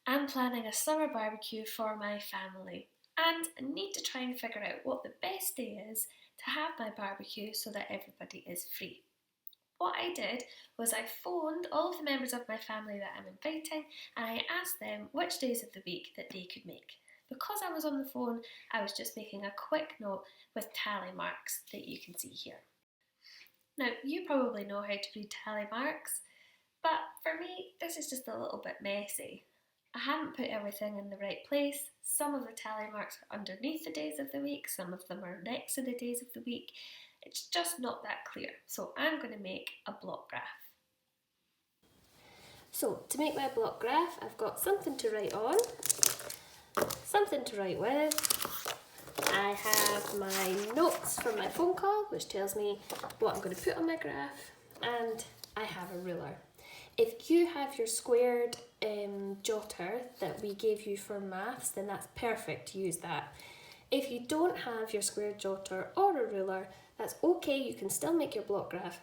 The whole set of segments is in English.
I'm planning a summer barbecue for my family and I need to try and figure out what the best day is to have my barbecue so that everybody is free. What I did was I phoned all of the members of my family that I'm inviting and I asked them which days of the week that they could make. Because I was on the phone, I was just making a quick note with tally marks that you can see here. Now, you probably know how to read tally marks, but for me, this is just a little bit messy. I haven't put everything in the right place. Some of the tally marks are underneath the days of the week, some of them are next to the days of the week. It's just not that clear, so I'm going to make a block graph. So to make my block graph, I've got something to write on, something to write with. I have my notes from my phone call, which tells me what I'm going to put on my graph, and I have a ruler. If you have your squared jotter that we gave you for maths, then that's perfect to use that. If you don't have your squared jotter or a ruler, that's okay, you can still make your block graph.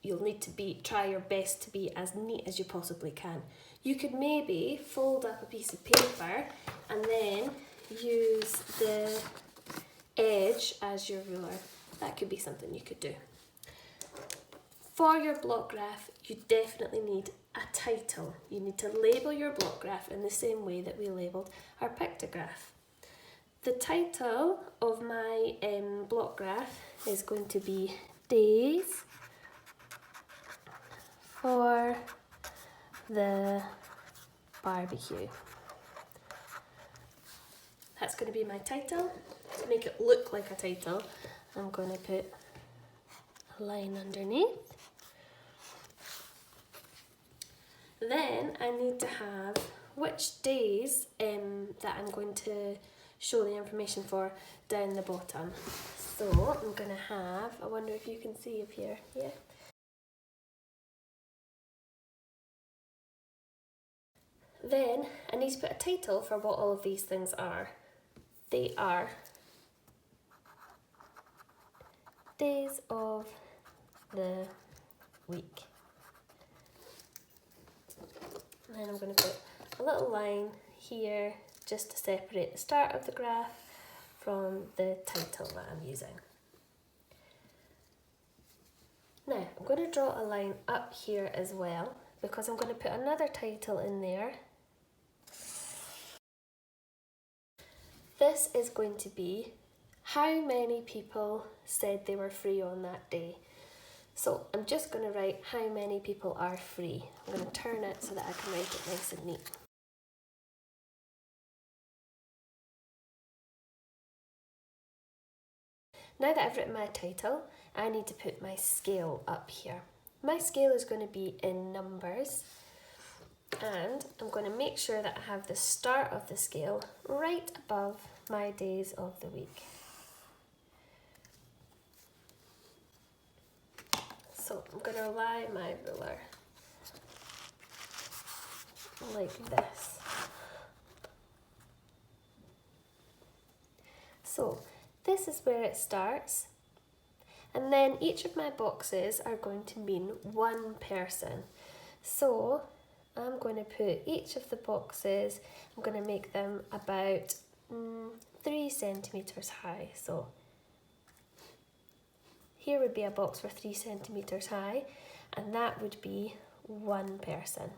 You'll need to try your best to be as neat as you possibly can. You could maybe fold up a piece of paper and then use the edge as your ruler. That could be something you could do. For your block graph, you definitely need a title. You need to label your block graph in the same way that we labelled our pictograph. The title of my block graph is going to be Days for the Barbecue. That's going to be my title. To make it look like a title, I'm going to put a line underneath. Then I need to have which days that I'm going to show the information for down the bottom. So I'm going to have, I wonder if you can see up here, yeah. Then I need to put a title for what all of these things are. They are days of the week. And then I'm going to put a little line here just to separate the start of the graph from the title that I'm using. Now I'm going to draw a line up here as well because I'm going to put another title in there. This is going to be how many people said they were free on that day. So I'm just going to write how many people are free. I'm going to turn it so that I can write it nice and neat. Now that I've written my title, I need to put my scale up here. My scale is going to be in numbers, and I'm going to make sure that I have the start of the scale right above my days of the week. So I'm going to lie my ruler like this. So this is where it starts, and then each of my boxes are going to mean one person. So I'm going to put each of the boxes, I'm going to make them about 3 centimetres high. So here would be a box for 3 centimetres high, and that would be one person.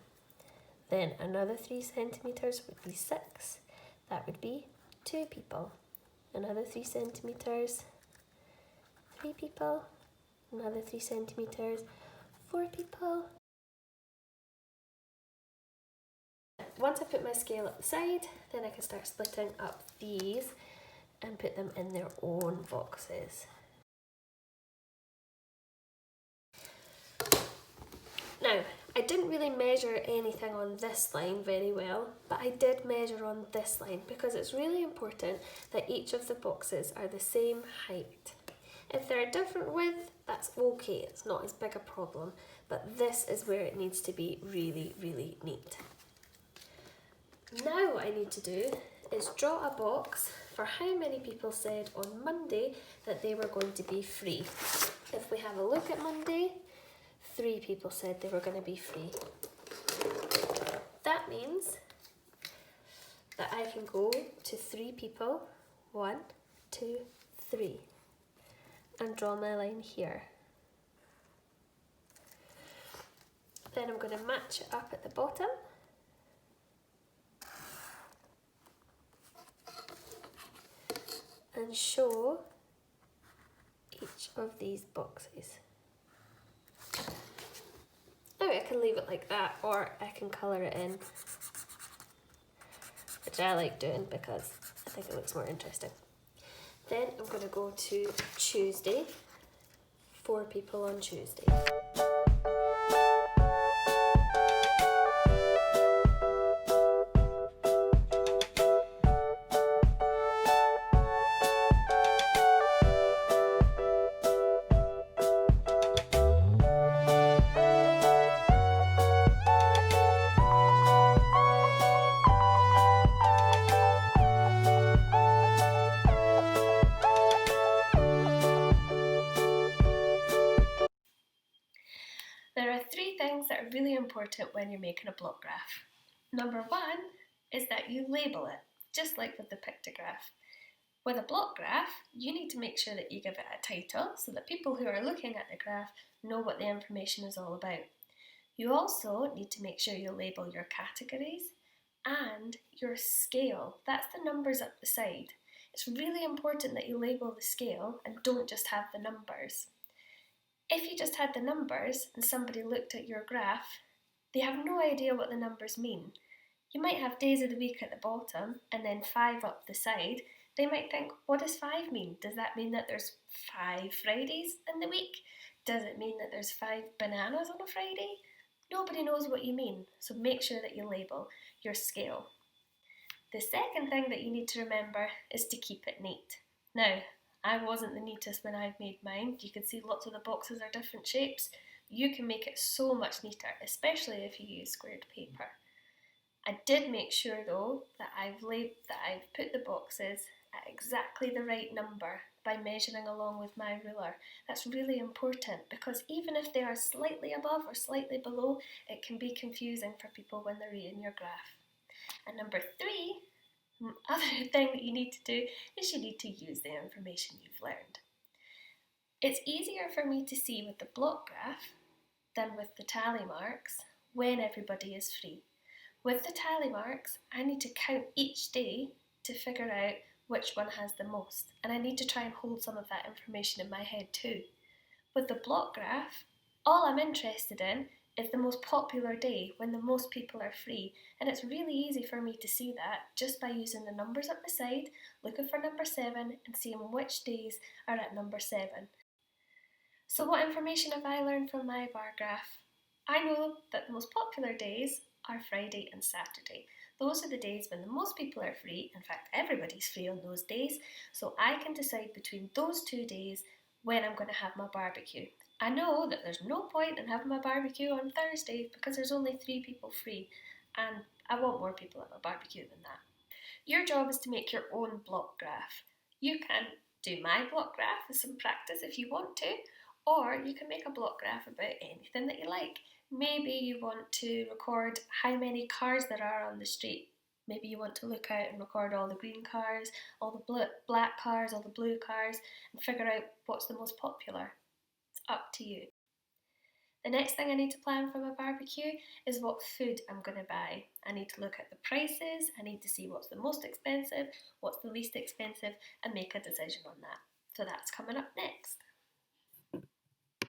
Then another 3 centimetres would be 6, that would be 2 people. Another 3 centimetres, 3 people. Another 3 centimetres, 4 people. Once I put my scale up the side, then I can start splitting up these and put them in their own boxes. Now, I didn't really measure anything on this line very well, but I did measure on this line because it's really important that each of the boxes are the same height. If they're a different width, that's okay, it's not as big a problem, but this is where it needs to be really, really neat. Now what I need to do is draw a box for how many people said on Monday that they were going to be free. If we have a look at Monday, 3 people said they were going to be free. that means that I can go to 3 people, 1, 2, 3, and draw my line here. Then I'm going to match it up at the bottom. And show each of these boxes. Now I can leave it like that, or I can colour it in, which I like doing because I think it looks more interesting. Then I'm going to go to Tuesday, 4 people on Tuesday. There are 3 things that are really important when you're making a block graph. Number 1 is that you label it, just like with the pictograph. With a block graph, you need to make sure that you give it a title so that people who are looking at the graph know what the information is all about. You also need to make sure you label your categories and your scale. That's the numbers up the side. It's really important that you label the scale and don't just have the numbers. If you just had the numbers and somebody looked at your graph, they have no idea what the numbers mean. You might have days of the week at the bottom and then 5 up the side. They might think, what does 5 mean? Does that mean that there's 5 Fridays in the week? Does it mean that there's 5 bananas on a Friday? Nobody knows what you mean, so make sure that you label your scale. The second thing that you need to remember is to keep it neat. Now, I wasn't the neatest when I made mine. You can see lots of the boxes are different shapes. You can make it so much neater, especially if you use squared paper. I did make sure though that I've put the boxes at exactly the right number by measuring along with my ruler. That's really important because even if they are slightly above or slightly below, it can be confusing for people when they're reading your graph. And number 3, other thing that you need to do is you need to use the information you've learned. It's easier for me to see with the block graph than with the tally marks when everybody is free. With the tally marks, I need to count each day to figure out which one has the most, and I need to try and hold some of that information in my head too. With the block graph, all I'm interested in is the most popular day when the most people are free, and it's really easy for me to see that just by using the numbers up the side, looking for number 7 and seeing which days are at number 7. So what information have I learned from my bar graph? I know that the most popular days are Friday and Saturday. Those are the days when the most people are free. In fact, everybody's free on those days, so I can decide between those 2 days when I'm going to have my barbecue. I know that there's no point in having my barbecue on Thursday because there's only 3 people free, and I want more people at my barbecue than that. Your job is to make your own block graph. You can do my block graph with some practice if you want to, or you can make a block graph about anything that you like. Maybe you want to record how many cars there are on the street. Maybe you want to look out and record all the green cars, all the black cars, all the blue cars, and figure out what's the most popular. It's up to you. The next thing I need to plan for my barbecue is what food I'm going to buy. I need to look at the prices, I need to see what's the most expensive, what's the least expensive, and make a decision on that. So that's coming up next.